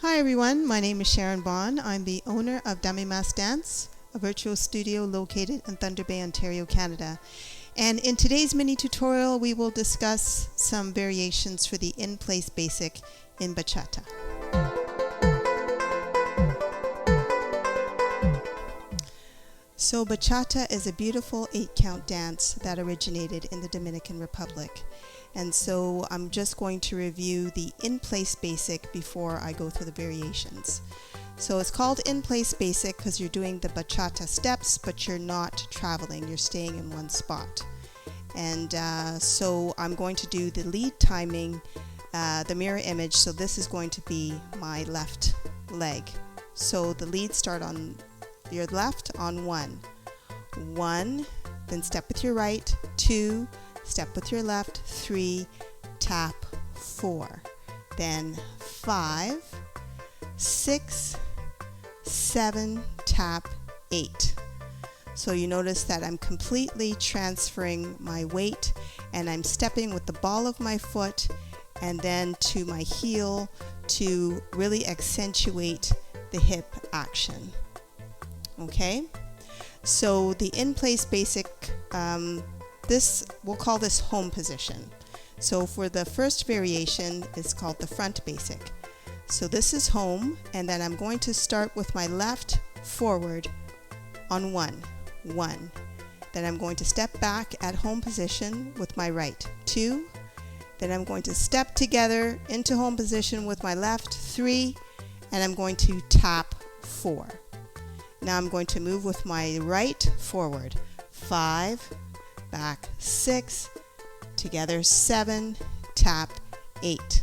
Hi everyone, my name is Sharon Bond. I'm the owner of Dummy Mask Dance, a virtual studio located in Thunder Bay, Ontario, Canada. And in today's mini tutorial, we will discuss some variations for the in-place basic in Bachata. So Bachata is a beautiful 8-count dance that originated in the Dominican Republic. And so I'm just going to review the in-place basic before I go through the variations. So it's called in-place basic because you're doing the Bachata steps, but you're not traveling, you're staying in one spot. And so I'm going to do the lead timing, the mirror image. So this is going to be my left leg. So the lead start on your left on 1, then step with your right, 2, step with your left, 3, tap 4, then 5, 6, 7, tap 8. So you notice that I'm completely transferring my weight and I'm stepping with the ball of my foot and then to my heel to really accentuate the hip action. Okay, so the in-place basic, we'll call this home position. So for the first variation, it's called the front basic. So this is home, and then I'm going to start with my left forward on 1. Then I'm going to step back at home position with my right, 2. Then I'm going to step together into home position with my left, 3, and I'm going to tap 4. Now I'm going to move with my right forward, 5, back 6, together 7, tap 8.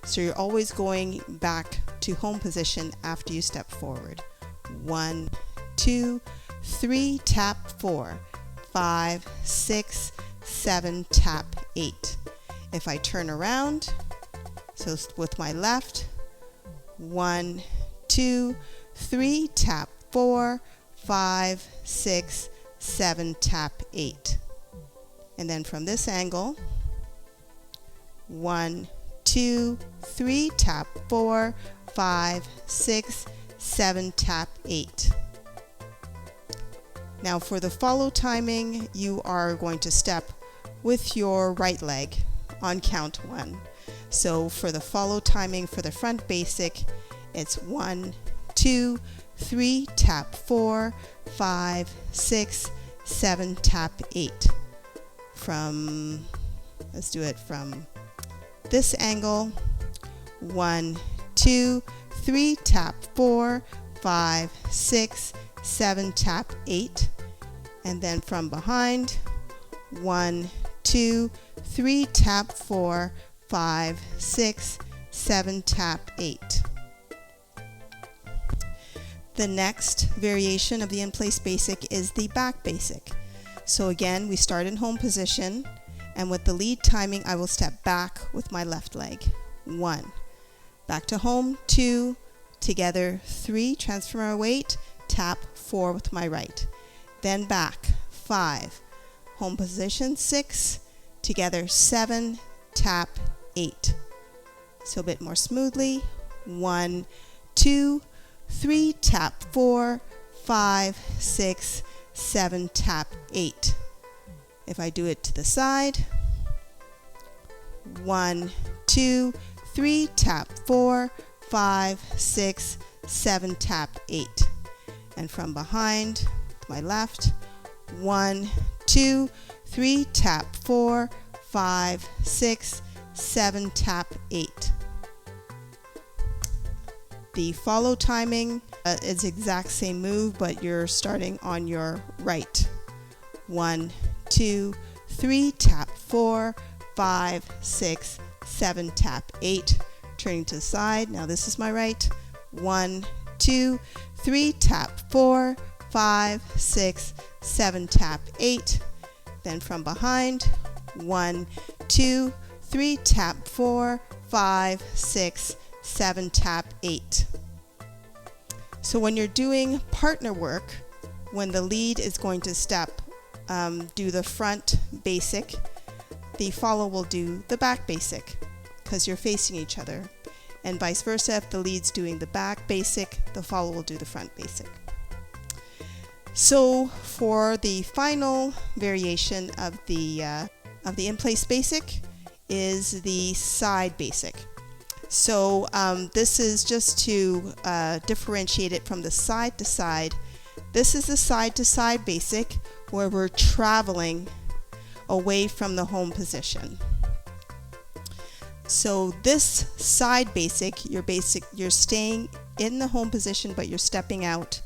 So you're always going back to home position after you step forward. 1, 2, 3, tap 4, 5, 6, 7, tap 8. If I turn around, so with my left, 1, 2, 3, tap 4, 5, 6, 7, tap 8. And then from this angle, 1, 2, 3, tap 4, 5, 6, 7, tap 8. Now for the follow timing, you are going to step with your right leg on count 1. So for the follow timing for the front basic, it's 1, 2, 3, tap 4, 5, 6, 7, tap 8. Let's do it from this angle. 1, 2, 3, tap 4, 5, 6, 7, tap 8. And then from behind, 1, 2, 3, tap 4, 5, 6, 7, tap 8. The next variation of the in-place basic is the back basic. So again, we start in home position, and with the lead timing, I will step back with my left leg. 1, back to home, 2, together 3, transfer my weight, tap 4 with my right. Then back, 5, home position, 6, together 7, tap 8. So a bit more smoothly. 1, 2, 3, tap 4, 5, 6, 7, tap 8. If I do it to the side, 1, 2, 3, tap 4, 5, 6, 7, tap 8. And from behind, my left, 1, 2, 3, tap 4, 5, 6, 7, tap 8. The follow timing is the exact same move, but you're starting on your right. 1, 2, 3, tap 4, 5, 6, 7, tap 8. Turning to the side. Now this is my right. 1, 2, 3, tap 4, 5, 6, 7, tap 8. Then from behind, 1, 2, 3, tap 4, 5, 6, 7, tap 8. So when you're doing partner work, when the lead is going to step, do the front basic, the follow will do the back basic because you're facing each other. And vice versa, if the lead's doing the back basic, the follow will do the front basic. So for the final variation of the in-place basic is the side basic. So this is just to differentiate it from the side to side. This is the side to side basic where we're traveling away from the home position. So this side basic, you're staying in the home position, but you're stepping out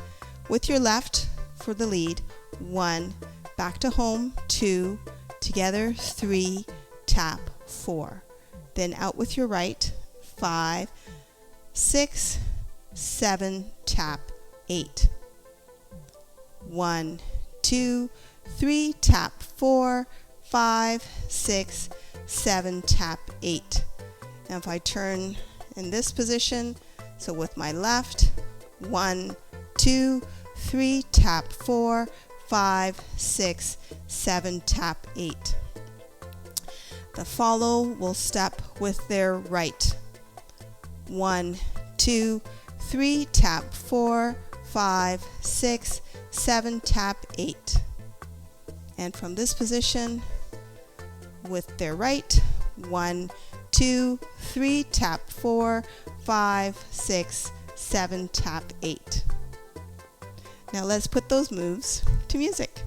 with your left for the lead, 1, back to home, 2, together, 3, tap, 4. Then out with your right, 5, 6, 7, tap, 8. 1, 2, 3, tap, 4, 5, 6, 7, tap, 8. Now if I turn in this position, so with my left, 1, 2, 3, tap, 4, 5, 6, 7, tap, 8. The follow will step with their right. 1, 2, 3, tap, 4, 5, 6, 7, tap, 8. And from this position, with their right, 1, 2, 3, tap, 4, 5, 6, 7, tap, 8. Now let's put those moves to music.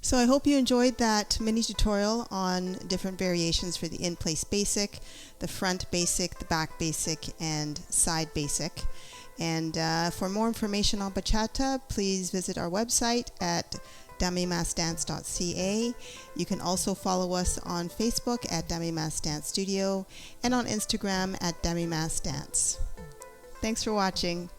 So I hope you enjoyed that mini tutorial on different variations for the in-place basic, the front basic, the back basic, and side basic. And for more information on bachata, please visit our website at damimasdance.ca. You can also follow us on Facebook at Damimas Dance Studio and on Instagram at Damimas Dance. Thanks for watching.